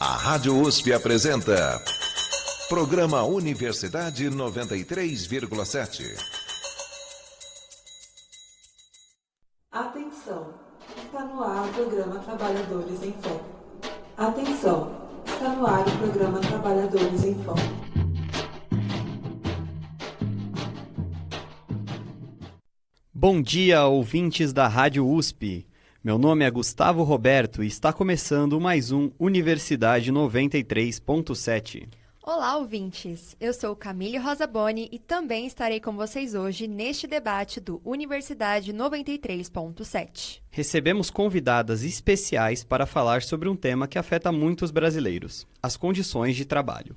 A Rádio USP apresenta Programa Universidade 93,7. Atenção, está no ar o programa Trabalhadores em Foco. Atenção, está no ar o programa Trabalhadores em Foco. Bom dia, ouvintes da Rádio USP. Meu nome é Gustavo Roberto e está começando mais um Universidade 93,7. Olá, ouvintes! Eu sou Camille Rosaboni e também estarei com vocês hoje neste debate do Universidade 93,7. Recebemos convidadas especiais para falar sobre um tema que afeta muitos brasileiros: as condições de trabalho.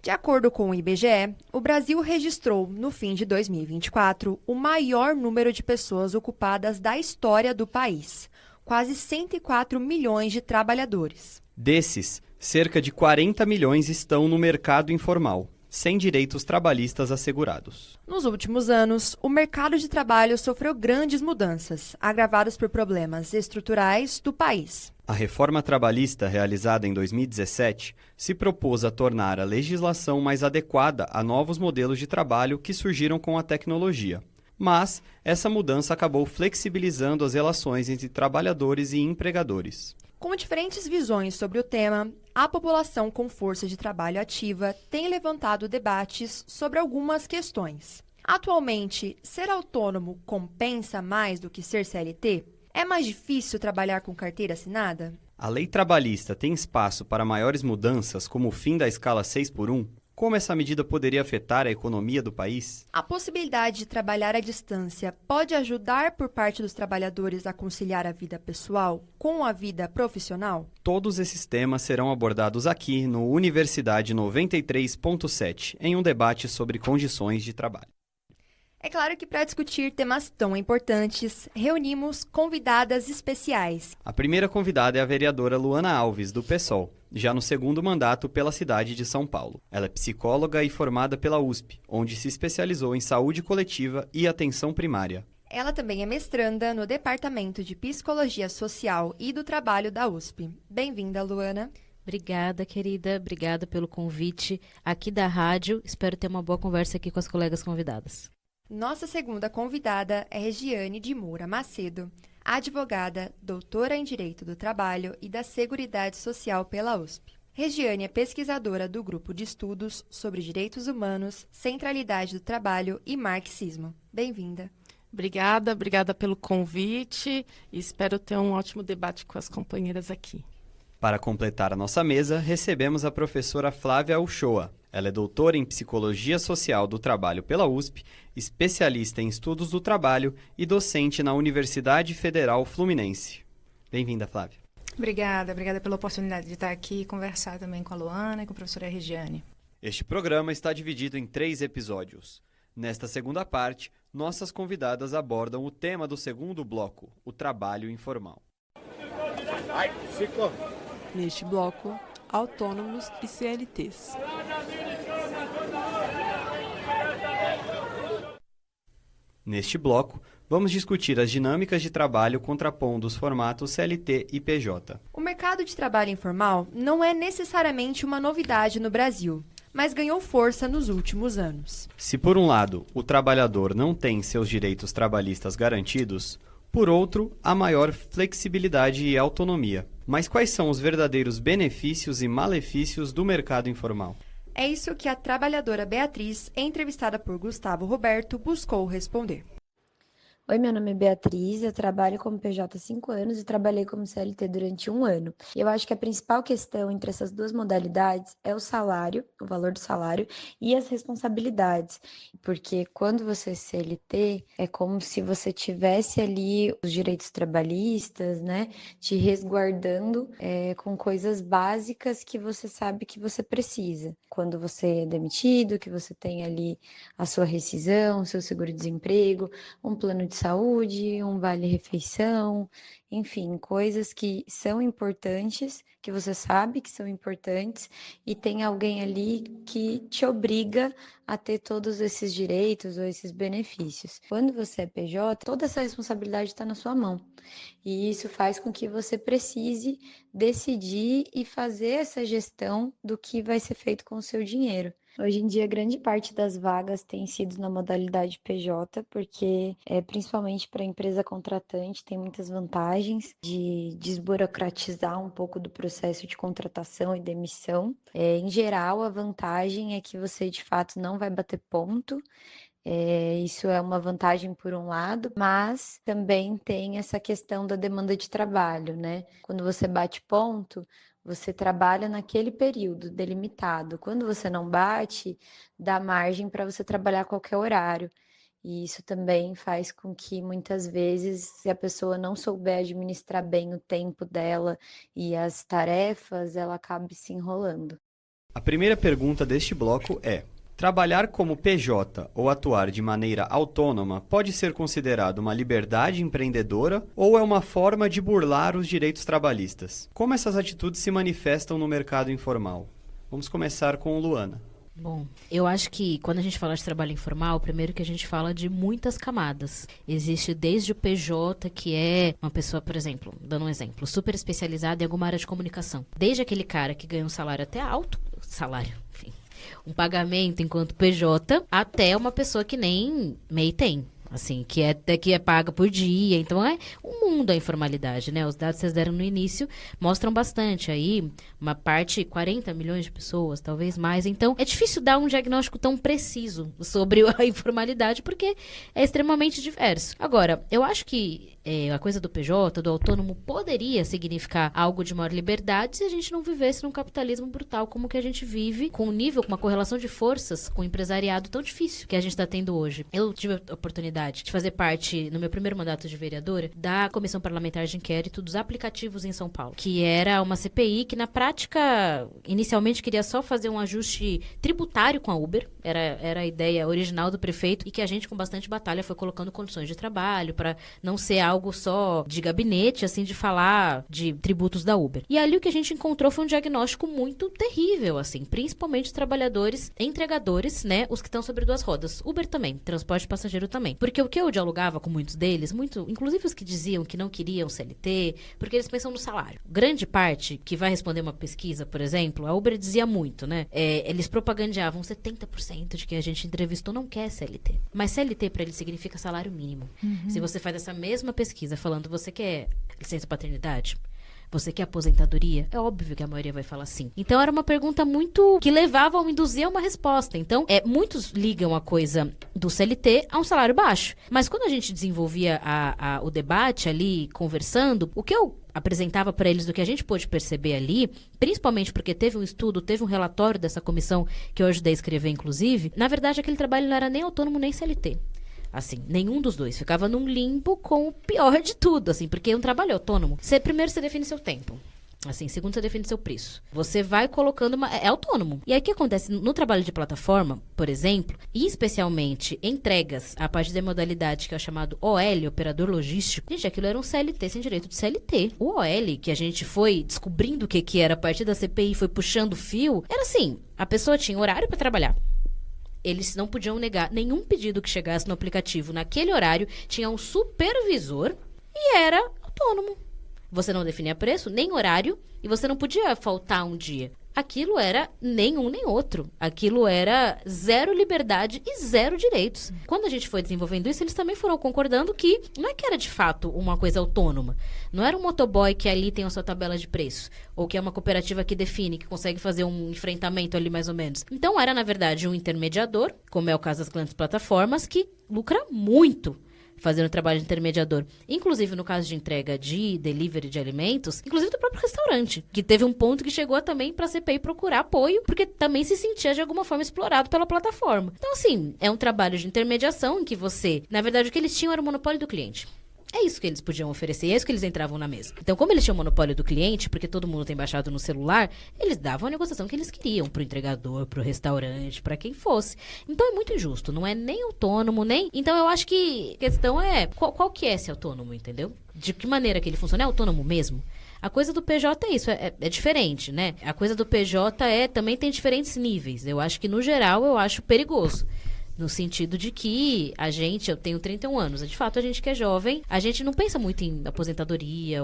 De acordo com o IBGE, o Brasil registrou, no fim de 2024, o maior número de pessoas ocupadas da história do país, quase 104 milhões de trabalhadores. Desses, cerca de 40 milhões estão no mercado informal, sem direitos trabalhistas assegurados. Nos últimos anos, o mercado de trabalho sofreu grandes mudanças, agravadas por problemas estruturais do país. A reforma trabalhista realizada em 2017 se propôs a tornar a legislação mais adequada a novos modelos de trabalho que surgiram com a tecnologia. Mas essa mudança acabou flexibilizando as relações entre trabalhadores e empregadores. Com diferentes visões sobre o tema, a população com força de trabalho ativa tem levantado debates sobre algumas questões. Atualmente, ser autônomo compensa mais do que ser CLT? É mais difícil trabalhar com carteira assinada? A lei trabalhista tem espaço para maiores mudanças, como o fim da escala 6x1? Como essa medida poderia afetar a economia do país? A possibilidade de trabalhar à distância pode ajudar por parte dos trabalhadores a conciliar a vida pessoal com a vida profissional? Todos esses temas serão abordados aqui no Universidade 93,7, em um debate sobre condições de trabalho. É claro que para discutir temas tão importantes, reunimos convidadas especiais. A primeira convidada é a vereadora Luana Alves, do PSOL, já no segundo mandato pela cidade de São Paulo. Ela é psicóloga e formada pela USP, onde se especializou em saúde coletiva e atenção primária. Ela também é mestranda no Departamento de Psicologia Social e do Trabalho da USP. Bem-vinda, Luana. Obrigada, querida. Obrigada pelo convite aqui da rádio. Espero ter uma boa conversa aqui com as colegas convidadas. Nossa segunda convidada é Regiane de Moura Macedo, advogada, doutora em Direito do Trabalho e da Seguridade Social pela USP. Regiane é pesquisadora do Grupo de Estudos sobre Direitos Humanos, Centralidade do Trabalho e Marxismo. Bem-vinda. Obrigada pelo convite e espero ter um ótimo debate com as companheiras aqui. Para completar a nossa mesa, recebemos a professora Flávia Uchoa. Ela é doutora em Psicologia Social do Trabalho pela USP, especialista em estudos do trabalho e docente na Universidade Federal Fluminense. Bem-vinda, Flávia. Obrigada pela oportunidade de estar aqui e conversar também com a Luana e com a professora Regiane. Este programa está dividido em 3 episódios. Nesta segunda parte, nossas convidadas abordam o tema do segundo bloco, o trabalho informal. Neste bloco, autônomos e CLTs. Neste bloco, vamos discutir as dinâmicas de trabalho contrapondo os formatos CLT e PJ. O mercado de trabalho informal não é necessariamente uma novidade no Brasil, mas ganhou força nos últimos anos. Se, por um lado, o trabalhador não tem seus direitos trabalhistas garantidos, por outro, há maior flexibilidade e autonomia. Mas quais são os verdadeiros benefícios e malefícios do mercado informal? É isso que a trabalhadora Beatriz, entrevistada por Gustavo Roberto, buscou responder. Oi, meu nome é Beatriz, eu trabalho como PJ há 5 anos e trabalhei como CLT durante 1 ano. Eu acho que a principal questão entre essas duas modalidades é o salário, o valor do salário e as responsabilidades. Porque quando você é CLT, é como se você tivesse ali os direitos trabalhistas, né, te resguardando com coisas básicas que você sabe que você precisa. Quando você é demitido, que você tem ali a sua rescisão, seu seguro-desemprego, um plano de saúde, um vale-refeição, enfim, coisas que são importantes, que você sabe que são importantes, e tem alguém ali que te obriga a ter todos esses direitos ou esses benefícios. Quando você é PJ, toda essa responsabilidade está na sua mão. E isso faz com que você precise decidir e fazer essa gestão do que vai ser feito com o seu dinheiro. Hoje em dia, grande parte das vagas tem sido na modalidade PJ, porque principalmente para a empresa contratante tem muitas vantagens de desburocratizar um pouco do processo de contratação e demissão. Em geral, a vantagem é que você de fato não vai bater ponto. Isso é uma vantagem por um lado, mas também tem essa questão da demanda de trabalho, né? Quando você bate ponto, você trabalha naquele período delimitado. Quando você não bate, dá margem para você trabalhar a qualquer horário. E isso também faz com que, muitas vezes, se a pessoa não souber administrar bem o tempo dela e as tarefas, ela acabe se enrolando. A primeira pergunta deste bloco é: trabalhar como PJ ou atuar de maneira autônoma pode ser considerado uma liberdade empreendedora ou é uma forma de burlar os direitos trabalhistas? Como essas atitudes se manifestam no mercado informal? Vamos começar com Luana. Bom, eu acho que quando a gente fala de trabalho informal, primeiro que a gente fala de muitas camadas. Existe desde o PJ, que é uma pessoa, por exemplo, dando um exemplo, super especializada em alguma área de comunicação. Desde aquele cara que ganha um salário até alto, enfim, um pagamento enquanto PJ, até uma pessoa que nem MEI tem. Assim, que é paga por dia. Então, é um mundo a informalidade, né? Os dados que vocês deram no início mostram bastante. Aí, uma parte, 40 milhões de pessoas, talvez mais. Então, é difícil dar um diagnóstico tão preciso sobre a informalidade, porque é extremamente diverso. Agora, eu acho que a coisa do PJ, do autônomo, poderia significar algo de maior liberdade se a gente não vivesse num capitalismo brutal como que a gente vive, com um nível, com uma correlação de forças com o empresariado tão difícil que a gente está tendo hoje. Eu tive a oportunidade de fazer parte, no meu primeiro mandato de vereadora, da Comissão Parlamentar de Inquérito dos Aplicativos em São Paulo, que era uma CPI que, na prática, inicialmente queria só fazer um ajuste tributário com a Uber, era a ideia original do prefeito, e que a gente, com bastante batalha, foi colocando condições de trabalho para não ser algo só de gabinete, assim, de falar de tributos da Uber. E ali o que a gente encontrou foi um diagnóstico muito terrível, assim, principalmente os trabalhadores entregadores, né, os que estão sobre duas rodas. Uber também, transporte passageiro também. Porque o que eu dialogava com muitos deles, inclusive os que diziam que não queriam CLT, porque eles pensam no salário. Grande parte que vai responder uma pesquisa, por exemplo, a Uber dizia muito, né? Eles propagandeavam 70% de quem a gente entrevistou não quer CLT. Mas CLT para eles significa salário mínimo. Uhum. Se você faz essa mesma pesquisa falando você quer licença paternidade, você quer aposentadoria? É óbvio que a maioria vai falar sim. Então, era uma pergunta muito que levava a induzir a uma resposta. Então, muitos ligam a coisa do CLT a um salário baixo. Mas quando a gente desenvolvia o debate ali, conversando, o que eu apresentava para eles do que a gente pôde perceber ali, principalmente porque teve um estudo, teve um relatório dessa comissão que eu ajudei a escrever, inclusive, na verdade, aquele trabalho não era nem autônomo nem CLT. Assim, nenhum dos dois. Ficava num limbo com o pior de tudo, assim, porque é um trabalho autônomo. Primeiro, você define seu tempo. Assim, segundo, você define seu preço. Você vai colocando é autônomo. E aí, o que acontece no trabalho de plataforma, por exemplo, e especialmente entregas a partir da modalidade que é o chamado OL, operador logístico, gente, aquilo era um CLT sem direito de CLT. O OL, que a gente foi descobrindo o que era a partir da CPI, foi puxando o fio, era assim, a pessoa tinha horário para trabalhar. Eles não podiam negar nenhum pedido que chegasse no aplicativo naquele horário, tinha um supervisor e era autônomo. Você não definia preço, nem horário, e você não podia faltar um dia. Aquilo era nem um nem outro. Aquilo era zero liberdade e zero direitos. Quando a gente foi desenvolvendo isso, eles também foram concordando que não é que era de fato uma coisa autônoma. Não era um motoboy que ali tem a sua tabela de preço. Ou que é uma cooperativa que define, que consegue fazer um enfrentamento ali mais ou menos. Então era, na verdade, um intermediador, como é o caso das grandes plataformas, que lucra muito fazendo trabalho de intermediador. Inclusive, no caso de entrega de delivery de alimentos, inclusive do próprio restaurante, que teve um ponto que chegou também para a CPI procurar apoio, porque também se sentia de alguma forma explorado pela plataforma. Então, assim, é um trabalho de intermediação em que você, na verdade, o que eles tinham era o monopólio do cliente. É isso que eles podiam oferecer, é isso que eles entravam na mesa. Então, como eles tinham o monopólio do cliente, porque todo mundo tem baixado no celular, eles davam a negociação que eles queriam pro entregador, pro restaurante, pra quem fosse. Então, é muito injusto, não é nem autônomo, nem... Então, eu acho que a questão é, qual que é esse autônomo, entendeu? De que maneira que ele funciona? É autônomo mesmo? A coisa do PJ é isso, é diferente, né? A coisa do PJ também tem diferentes níveis. Eu acho que, no geral, eu acho perigoso. No sentido de que eu tenho 31 anos, de fato, a gente que é jovem, a gente não pensa muito em aposentadoria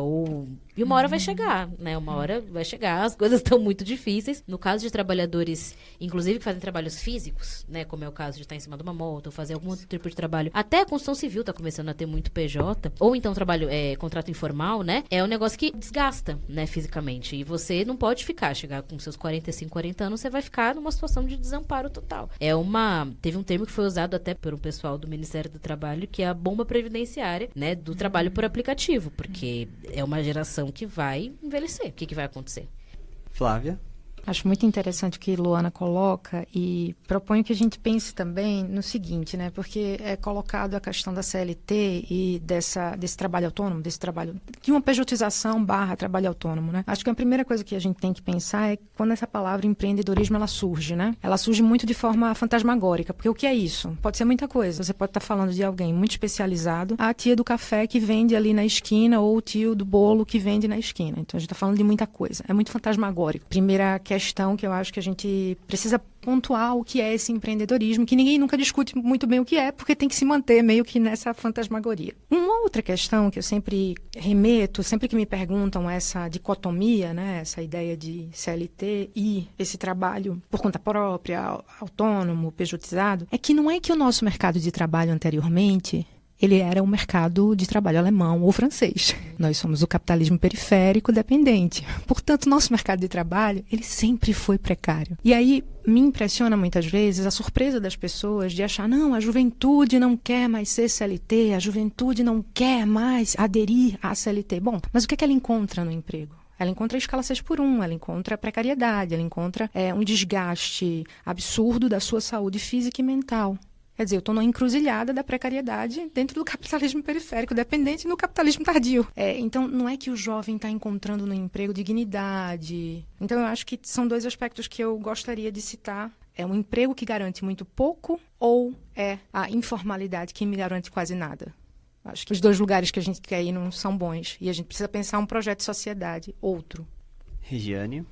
e uma hora vai chegar, né? Uma hora vai chegar, as coisas estão muito difíceis. No caso de trabalhadores, inclusive, que fazem trabalhos físicos, né? Como é o caso de estar em cima de uma moto, ou fazer algum outro tipo de trabalho. Até a construção civil está começando a ter muito PJ, ou então trabalho, contrato informal, né? É um negócio que desgasta, né? Fisicamente. E você não pode chegar com seus 45, 40 anos, você vai ficar numa situação de desamparo total. Teve um termo que foi usado até pelo pessoal do Ministério do Trabalho, que é a bomba previdenciária, né, do trabalho por aplicativo, porque é uma geração que vai envelhecer. O que vai acontecer? Flávia? Acho muito interessante o que Luana coloca e proponho que a gente pense também no seguinte, né? Porque é colocado a questão da CLT e desse trabalho autônomo, desse trabalho de uma pejotização / trabalho autônomo, né? Acho que a primeira coisa que a gente tem que pensar é quando essa palavra empreendedorismo ela surge, né? Ela surge muito de forma fantasmagórica, porque o que é isso? Pode ser muita coisa. Você pode estar falando de alguém muito especializado, a tia do café que vende ali na esquina ou o tio do bolo que vende na esquina. Então a gente está falando de muita coisa. É muito fantasmagórico. Primeira questão que eu acho que a gente precisa pontuar o que é esse empreendedorismo, que ninguém nunca discute muito bem o que é, porque tem que se manter meio que nessa fantasmagoria. Uma outra questão que eu sempre remeto, sempre que me perguntam essa dicotomia, né, essa ideia de CLT e esse trabalho por conta própria, autônomo, pejotizado, é que não é que o nosso mercado de trabalho anteriormente ele era um mercado de trabalho alemão ou francês. Nós somos o capitalismo periférico dependente. Portanto, nosso mercado de trabalho, ele sempre foi precário. E aí, me impressiona muitas vezes a surpresa das pessoas de achar, não, a juventude não quer mais ser CLT, a juventude não quer mais aderir à CLT. Bom, mas o que ela encontra no emprego? Ela encontra a escala 6x1, ela encontra a precariedade, ela encontra um desgaste absurdo da sua saúde física e mental. Quer dizer, eu estou numa encruzilhada da precariedade dentro do capitalismo periférico, dependente no capitalismo tardio. Então, não é que o jovem está encontrando no emprego dignidade. Então, eu acho que são dois aspectos que eu gostaria de citar. É um emprego que garante muito pouco ou é a informalidade que me garante quase nada? Acho que os dois lugares que a gente quer ir não são bons. E a gente precisa pensar um projeto de sociedade, outro. Regiane?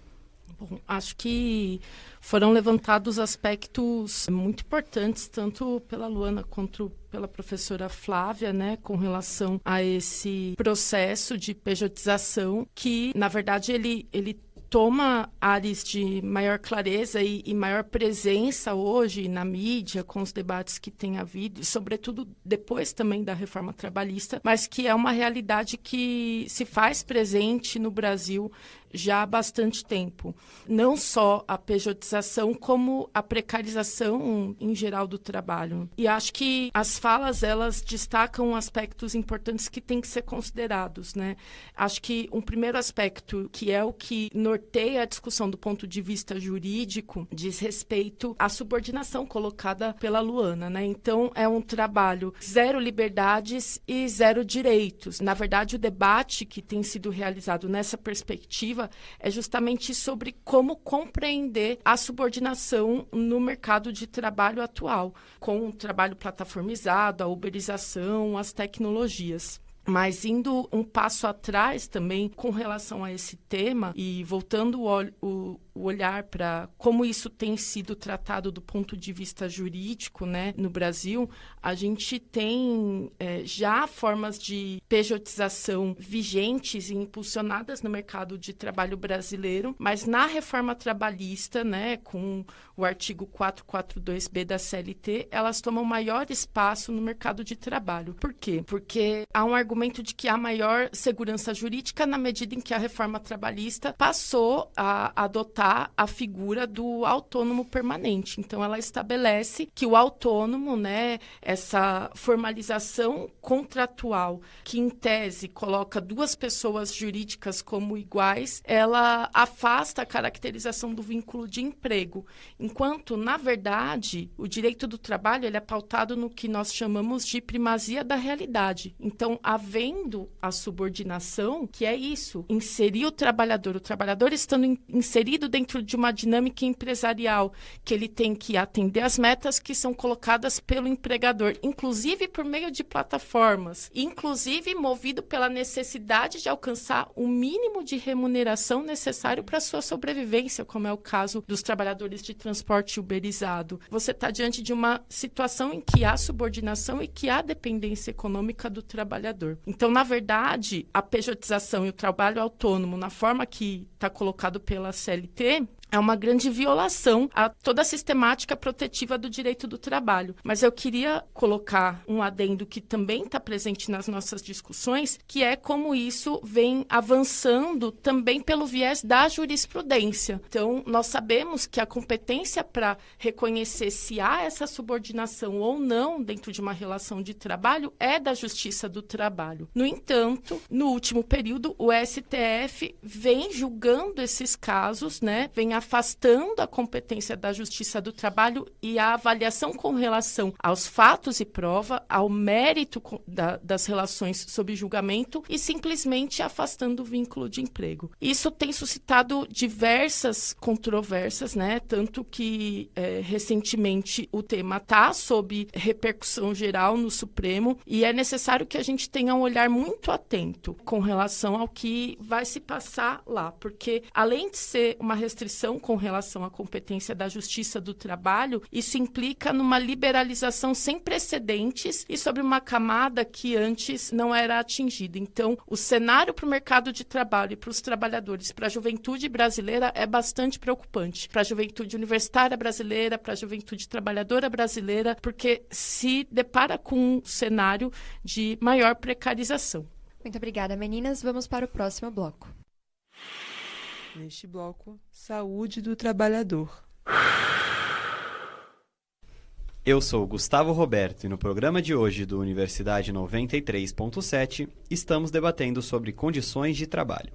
Bom, acho que foram levantados aspectos muito importantes, tanto pela Luana quanto pela professora Flávia, né, com relação a esse processo de pejotização, que, na verdade, ele toma áreas de maior clareza e maior presença hoje na mídia, com os debates que tem havido, e sobretudo depois também da reforma trabalhista, mas que é uma realidade que se faz presente no Brasil já há bastante tempo. Não só a pejotização, como a precarização em geral do trabalho. E acho que as falas, elas destacam aspectos importantes que têm que ser considerados, né? Acho que um primeiro aspecto, que é o que norteia a discussão do ponto de vista jurídico, diz respeito à subordinação colocada pela Luana, né? Então, é um trabalho zero liberdades e zero direitos. Na verdade, o debate que tem sido realizado nessa perspectiva é justamente sobre como compreender a subordinação no mercado de trabalho atual, com o trabalho plataformizado, a uberização, as tecnologias. Mas indo um passo atrás também com relação a esse tema e voltando o olhar para como isso tem sido tratado do ponto de vista jurídico, né, no Brasil, a gente tem já formas de pejotização vigentes e impulsionadas no mercado de trabalho brasileiro, mas na reforma trabalhista, né, com o artigo 442B da CLT, elas tomam maior espaço no mercado de trabalho. Por quê? Porque há um argumento de que há maior segurança jurídica na medida em que a reforma trabalhista passou a adotar implantar a figura do autônomo permanente. Então, ela estabelece que o autônomo, né, essa formalização contratual, que em tese coloca duas pessoas jurídicas como iguais, ela afasta a caracterização do vínculo de emprego, enquanto, na verdade, o direito do trabalho ele é pautado no que nós chamamos de primazia da realidade. Então, havendo a subordinação, que é isso, inserir o trabalhador estando inserido dentro de uma dinâmica empresarial, que ele tem que atender às metas que são colocadas pelo empregador, inclusive por meio de plataformas, inclusive movido pela necessidade de alcançar o mínimo de remuneração necessário para a sua sobrevivência, como é o caso dos trabalhadores de transporte uberizado. Você está diante de uma situação em que há subordinação e que há dependência econômica do trabalhador. Então, na verdade, a pejotização e o trabalho autônomo, na forma que está colocado pela CLT, é uma grande violação a toda a sistemática protetiva do direito do trabalho. Mas eu queria colocar um adendo que também está presente nas nossas discussões, que é como isso vem avançando também pelo viés da jurisprudência. Então, nós sabemos que a competência para reconhecer se há essa subordinação ou não dentro de uma relação de trabalho é da Justiça do Trabalho. No entanto, no último período, o STF vem julgando esses casos, né? Vem afastando a competência da Justiça do Trabalho e a avaliação com relação aos fatos e prova, ao mérito das relações sob julgamento e simplesmente afastando o vínculo de emprego. Isso tem suscitado diversas controvérsias, né? Tanto que recentemente o tema está sob repercussão geral no Supremo e é necessário que a gente tenha um olhar muito atento com relação ao que vai se passar lá, porque além de ser uma restrição com relação à competência da Justiça do Trabalho, isso implica numa liberalização sem precedentes e sobre uma camada que antes não era atingida. Então, o cenário para o mercado de trabalho e para os trabalhadores, para a juventude brasileira, é bastante preocupante. Para a juventude universitária brasileira, para a juventude trabalhadora brasileira, porque se depara com um cenário de maior precarização. Muito obrigada, meninas. Vamos para o próximo bloco. Neste bloco, Saúde do Trabalhador. Eu sou Gustavo Roberto e no programa de hoje do Universidade 93.7 estamos debatendo sobre condições de trabalho.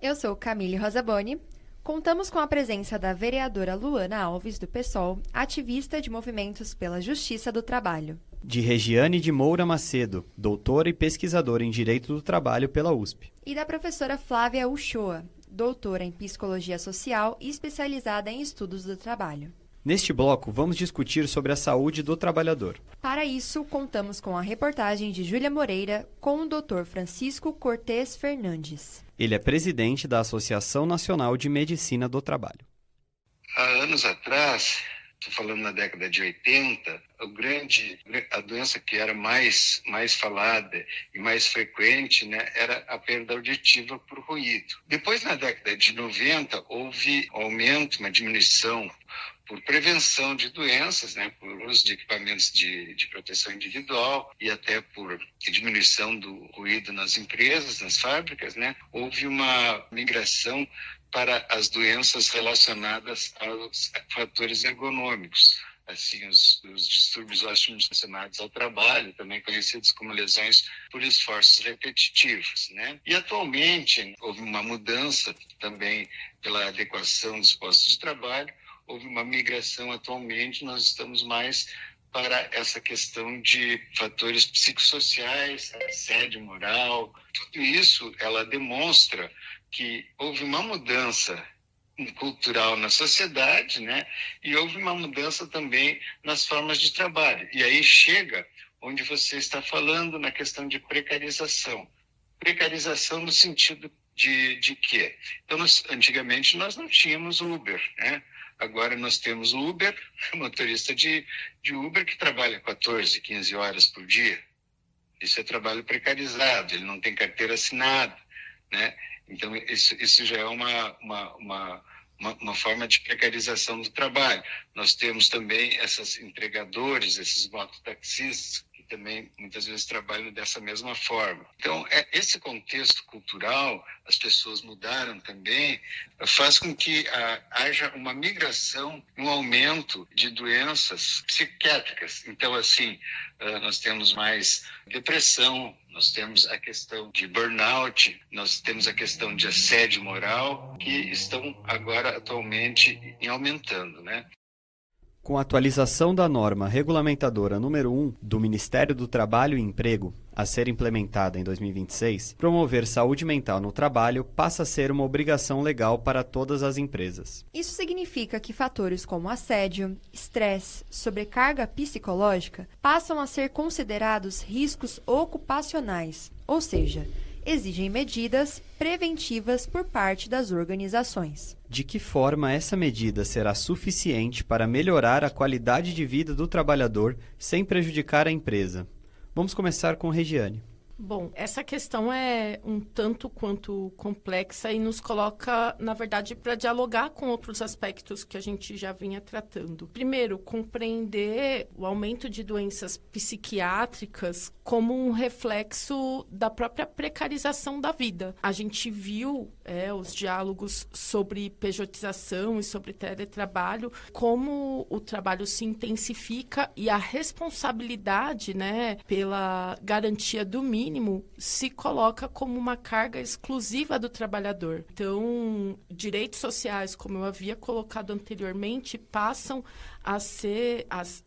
Eu sou Camille Rosaboni. Contamos com a presença da vereadora Luana Alves, do PSOL, ativista de movimentos pela Justiça do Trabalho. De Regiane de Moura Macedo, doutora e pesquisadora em Direito do Trabalho pela USP. E da professora Flávia Uchoa, doutora em Psicologia Social e especializada em Estudos do Trabalho. Neste bloco, vamos discutir sobre a saúde do trabalhador. Para isso, contamos com a reportagem de Júlia Moreira com o Dr. Francisco Cortes Fernandes. Ele é presidente da Associação Nacional de Medicina do Trabalho. Há anos atrás, estou falando na década de 80, a doença que era mais falada e mais frequente, né, era a perda auditiva por ruído. Depois, na década de 90, houve um aumento, uma diminuição por prevenção de doenças, né, por uso de equipamentos de proteção individual e até por diminuição do ruído nas empresas, nas fábricas, né, houve uma migração para as doenças relacionadas aos fatores ergonômicos, assim, os distúrbios ósseos relacionados ao trabalho, também conhecidos como lesões por esforços repetitivos, né? E atualmente houve uma mudança também pela adequação dos postos de trabalho, houve uma migração atualmente, nós estamos mais para essa questão de fatores psicossociais, assédio moral, tudo isso ela demonstra que houve uma mudança cultural na sociedade, né? E houve uma mudança também nas formas de trabalho. E aí chega onde você está falando na questão de precarização. Precarização no sentido de quê? Então, antigamente nós não tínhamos Uber, né? Agora nós temos o Uber, motorista de Uber que trabalha 14, 15 horas por dia. Isso é trabalho precarizado, ele não tem carteira assinada, né? Então, isso já é uma forma de precarização do trabalho. Nós temos também esses entregadores, esses mototaxistas, que também muitas vezes trabalham dessa mesma forma. Então, esse contexto cultural, as pessoas mudaram também, faz com que haja uma migração, um aumento de doenças psiquiátricas. Então, assim, nós temos mais depressão, nós temos a questão de burnout, nós temos a questão de assédio moral, que estão agora atualmente aumentando, né? Com a atualização da norma regulamentadora número 1 do Ministério do Trabalho e Emprego, a ser implementada em 2026, promover saúde mental no trabalho passa a ser uma obrigação legal para todas as empresas. Isso significa que fatores como assédio, estresse, sobrecarga psicológica passam a ser considerados riscos ocupacionais, ou seja, exigem medidas preventivas por parte das organizações. De que forma essa medida será suficiente para melhorar a qualidade de vida do trabalhador sem prejudicar a empresa? Vamos começar com Regiane. Bom, essa questão é um tanto quanto complexa e nos coloca, na verdade, para dialogar com outros aspectos que a gente já vinha tratando. Primeiro, compreender o aumento de doenças psiquiátricas como um reflexo da própria precarização da vida. A gente viu os diálogos sobre pejotização e sobre teletrabalho, como o trabalho se intensifica e a responsabilidade, pela garantia do mínimo se coloca como uma carga exclusiva do trabalhador. Então, direitos sociais, como eu havia colocado anteriormente, passam a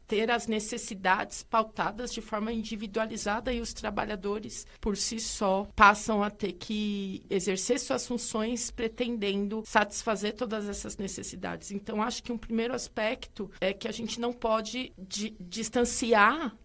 ter as necessidades pautadas de forma individualizada e os trabalhadores, por si só, passam a ter que exercer suas funções pretendendo satisfazer todas essas necessidades. Então, acho que um primeiro aspecto é que a gente não pode distanciar,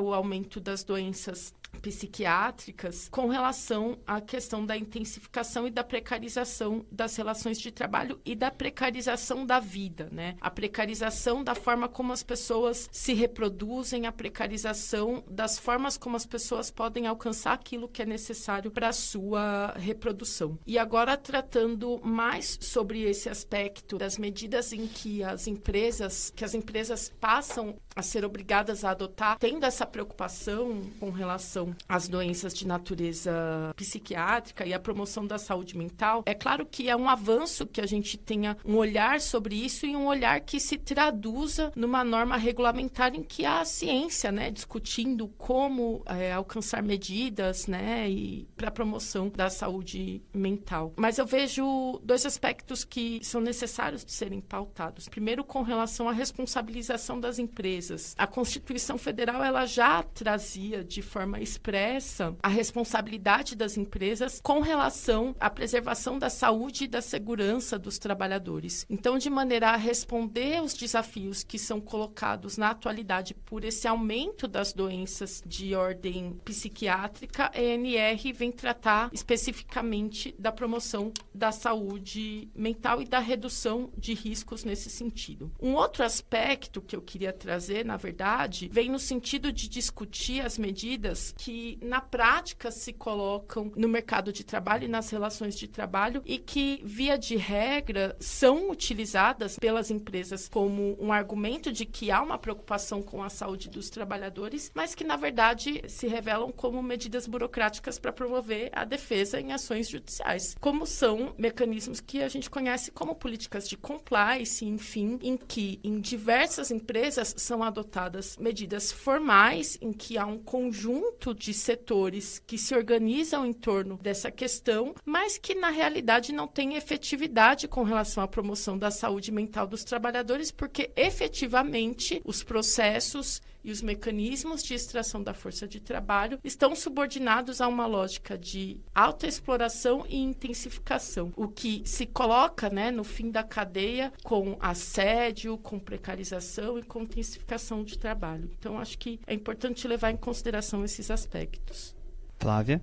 o aumento das doenças psiquiátricas com relação à questão da intensificação e da precarização das relações de trabalho e da precarização da vida, A precarização da forma como as pessoas se reproduzem, a precarização das formas como as pessoas podem alcançar aquilo que é necessário para a sua reprodução. E agora, tratando mais sobre esse aspecto das medidas em que as empresas passam a ser obrigadas a adotar, tendo essa preocupação com relação às doenças de natureza psiquiátrica e a promoção da saúde mental, é claro que é um avanço que a gente tenha um olhar sobre isso e um olhar que se traduza numa norma regulamentar em que há a ciência, discutindo como alcançar medidas, e para a promoção da saúde mental. Mas eu vejo dois aspectos que são necessários de serem pautados. Primeiro, com relação à responsabilização das empresas. A Constituição Federal ela já trazia de forma expressa a responsabilidade das empresas com relação à preservação da saúde e da segurança dos trabalhadores. Então, de maneira a responder aos desafios que são colocados na atualidade por esse aumento das doenças de ordem psiquiátrica, a ANR vem tratar especificamente da promoção da saúde mental e da redução de riscos nesse sentido. Um outro aspecto que eu queria trazer, na verdade, vem no sentido de discutir as medidas que, na prática, se colocam no mercado de trabalho e nas relações de trabalho e que, via de regra, são utilizadas pelas empresas como um argumento de que há uma preocupação com a saúde dos trabalhadores, mas que, na verdade, se revelam como medidas burocráticas para promover a defesa em ações judiciais, como são mecanismos que a gente conhece como políticas de compliance, enfim, em que, em diversas empresas, são adotadas medidas formais, em que há um conjunto de setores que se organizam em torno dessa questão, mas que, na realidade, não têm efetividade com relação à promoção da saúde mental dos trabalhadores, porque, efetivamente, os processos e os mecanismos de extração da força de trabalho estão subordinados a uma lógica de autoexploração e intensificação, o que se coloca, no fim da cadeia com assédio, com precarização e com intensificação de trabalho. Então, acho que é importante levar em consideração esses aspectos. Flávia?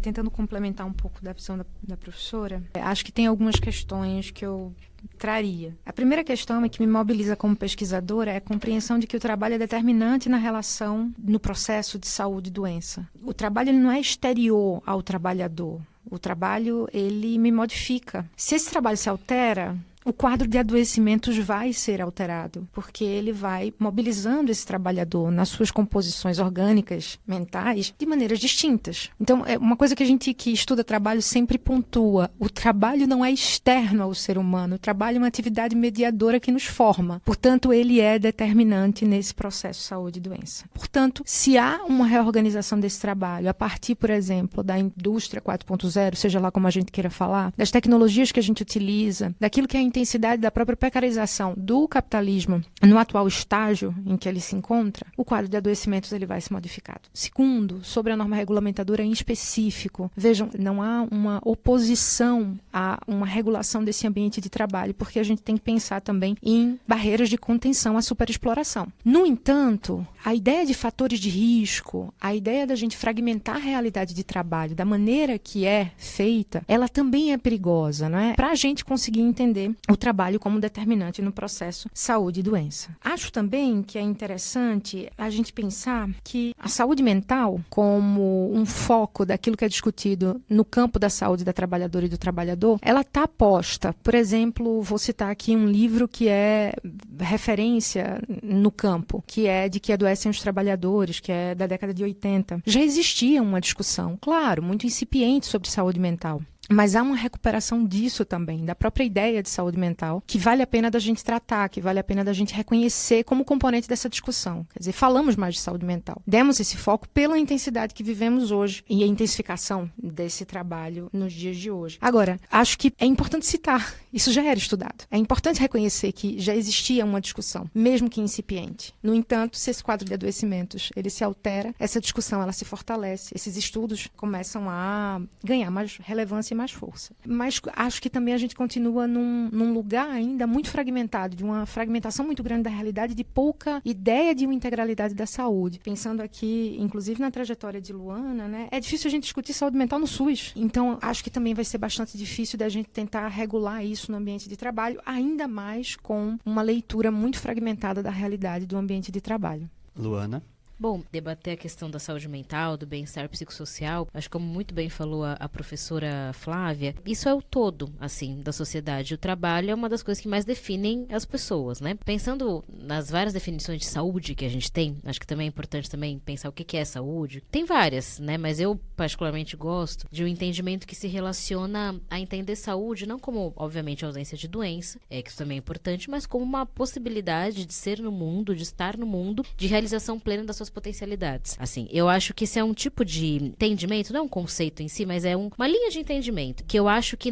Tentando complementar um pouco da visão da professora, acho que tem algumas questões que eu traria. A primeira questão que me mobiliza como pesquisadora é a compreensão de que o trabalho é determinante na relação, no processo de saúde e doença. O trabalho não é exterior ao trabalhador. O trabalho, ele me modifica. Se esse trabalho se altera, o quadro de adoecimentos vai ser alterado, porque ele vai mobilizando esse trabalhador nas suas composições orgânicas, mentais, de maneiras distintas. Então, é uma coisa que a gente que estuda trabalho sempre pontua. O trabalho não é externo ao ser humano, o trabalho é uma atividade mediadora que nos forma. Portanto, ele é determinante nesse processo de saúde e doença. Portanto, se há uma reorganização desse trabalho, a partir, por exemplo, da indústria 4.0, seja lá como a gente queira falar, das tecnologias que a gente utiliza, daquilo que é a intensidade da própria precarização do capitalismo no atual estágio em que ele se encontra, o quadro de adoecimentos ele vai se modificar. Segundo, sobre a norma regulamentadora em específico, vejam, não há uma oposição a uma regulação desse ambiente de trabalho, porque a gente tem que pensar também em barreiras de contenção à superexploração. No entanto, a ideia de fatores de risco, a ideia da gente fragmentar a realidade de trabalho da maneira que é feita, ela também é perigosa, não é? Para a gente conseguir entender o trabalho como determinante no processo saúde e doença. Acho também que é interessante a gente pensar que a saúde mental, como um foco daquilo que é discutido no campo da saúde da trabalhadora e do trabalhador, ela está posta. Por exemplo, vou citar aqui um livro que é referência no campo, que é De que adoecem os trabalhadores, que é da década de 80. Já existia uma discussão, claro, muito incipiente sobre saúde mental. Mas há uma recuperação disso também, da própria ideia de saúde mental, que vale a pena da gente tratar, que vale a pena da gente reconhecer como componente dessa discussão. Quer dizer, falamos mais de saúde mental. Demos esse foco pela intensidade que vivemos hoje e a intensificação desse trabalho nos dias de hoje. Agora, acho que é importante citar, isso já era estudado. É importante reconhecer que já existia uma discussão, mesmo que incipiente. No entanto, se esse quadro de adoecimentos ele se altera, essa discussão ela se fortalece, esses estudos começam a ganhar mais relevância e mais força. Mas acho que também a gente continua num lugar ainda muito fragmentado, de uma fragmentação muito grande da realidade, de pouca ideia de uma integralidade da saúde. Pensando aqui, inclusive na trajetória de Luana, né, é difícil a gente discutir saúde mental no SUS. Então, acho que também vai ser bastante difícil da gente tentar regular isso no ambiente de trabalho, ainda mais com uma leitura muito fragmentada da realidade do ambiente de trabalho. Luana? Bom, debater a questão da saúde mental, do bem-estar psicossocial, acho que como muito bem falou a professora Flávia, isso é o todo, assim, da sociedade. O trabalho é uma das coisas que mais definem as pessoas, né? Pensando nas várias definições de saúde que a gente tem, acho que também é importante também pensar o que é saúde. Tem várias, né? Mas eu particularmente gosto de um entendimento que se relaciona a entender saúde não como, obviamente, a ausência de doença, que isso também é importante, mas como uma possibilidade de ser no mundo, de estar no mundo, de realização plena das suas potencialidades. Assim, eu acho que esse é um tipo de entendimento, não é um conceito em si, mas é uma linha de entendimento, que eu acho que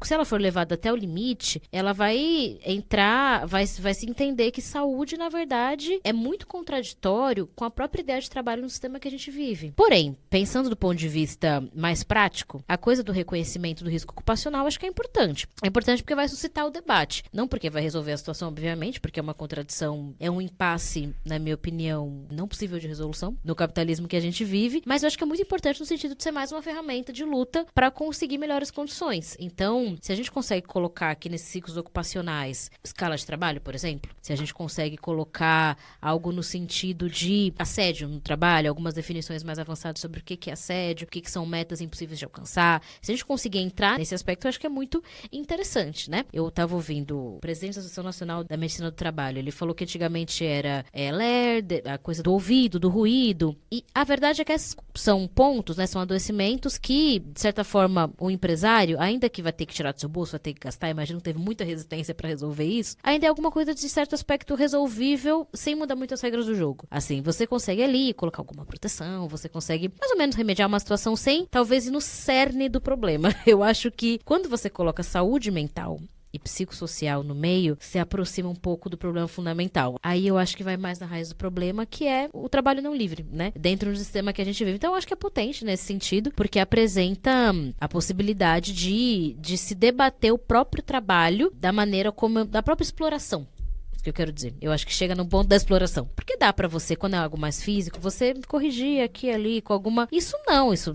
se ela for levada até o limite, ela vai entrar, vai se entender que saúde, na verdade, é muito contraditório com a própria ideia de trabalho no sistema que a gente vive. Porém, pensando do ponto de vista mais prático, a coisa do reconhecimento do risco ocupacional acho que é importante. É importante porque vai suscitar o debate. Não porque vai resolver a situação, obviamente, porque é uma contradição, é um impasse, na minha opinião, não possível de resolução no capitalismo que a gente vive, mas eu acho que é muito importante no sentido de ser mais uma ferramenta de luta para conseguir melhores condições. Então, se a gente consegue colocar aqui nesses ciclos ocupacionais escala de trabalho, por exemplo, se a gente consegue colocar algo no sentido de assédio no trabalho, algumas definições mais avançadas sobre o que é assédio, o que são metas impossíveis de alcançar, se a gente conseguir entrar nesse aspecto, eu acho que é muito interessante, né? Eu estava ouvindo o presidente da Associação Nacional da Medicina do Trabalho, ele falou que antigamente era LER, a coisa do ouvido, do ruído, e a verdade é que esses são pontos, né, são adoecimentos que, de certa forma, o empresário, ainda que vai ter que tirar do seu bolso, vai ter que gastar, imagino que teve muita resistência para resolver isso, ainda é alguma coisa de certo aspecto resolvível sem mudar muito as regras do jogo. Assim, você consegue ali colocar alguma proteção, você consegue mais ou menos remediar uma situação sem, talvez, ir no cerne do problema. Eu acho que quando você coloca saúde mental e psicossocial no meio, se aproxima um pouco do problema fundamental. Aí eu acho que vai mais na raiz do problema, que é o trabalho não livre, né? Dentro do sistema que a gente vive. Então eu acho que é potente nesse sentido, porque apresenta a possibilidade de se debater o próprio trabalho da maneira como, da própria exploração. que eu quero dizer. Eu acho que chega no ponto da exploração. Porque dá pra você, quando é algo mais físico, você corrigir aqui e ali com alguma... Isso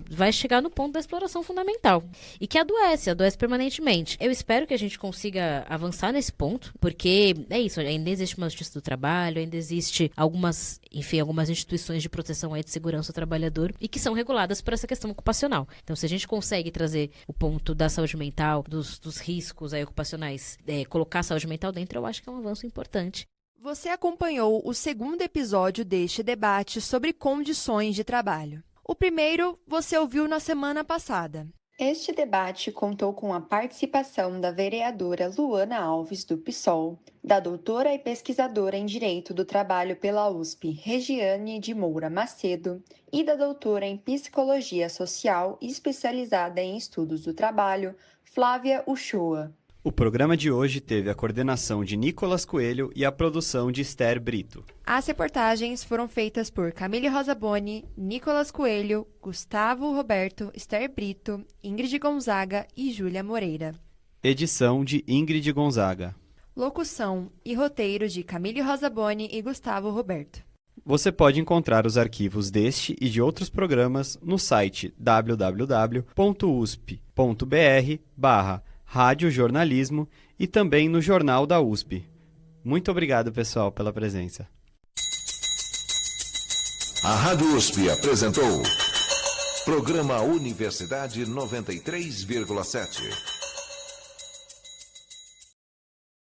vai chegar no ponto da exploração fundamental. E que adoece permanentemente. Eu espero que a gente consiga avançar nesse ponto, porque é isso, ainda existe uma justiça do trabalho, ainda existe algumas instituições de proteção aí de segurança ao trabalhador e que são reguladas por essa questão ocupacional. Então, se a gente consegue trazer o ponto da saúde mental, dos riscos aí ocupacionais, colocar a saúde mental dentro, eu acho que é um avanço importante. Você acompanhou o segundo episódio deste debate sobre condições de trabalho. O primeiro você ouviu na semana passada. Este debate contou com a participação da vereadora Luana Alves, do PSOL, da doutora e pesquisadora em Direito do Trabalho pela USP, Regiane de Moura Macedo, e da doutora em Psicologia Social especializada em Estudos do Trabalho, Flávia Uchoa. O programa de hoje teve a coordenação de Nicolas Coelho e a produção de Esther Brito. As reportagens foram feitas por Camille Rosaboni, Nicolas Coelho, Gustavo Roberto, Esther Brito, Ingrid Gonzaga e Júlia Moreira. Edição de Ingrid Gonzaga. Locução e roteiro de Camille Rosaboni e Gustavo Roberto. Você pode encontrar os arquivos deste e de outros programas no site www.usp.br/radiojornalismo e também no Jornal da USP. Muito obrigado, pessoal, pela presença. A Rádio USP apresentou Programa Universidade 93,7.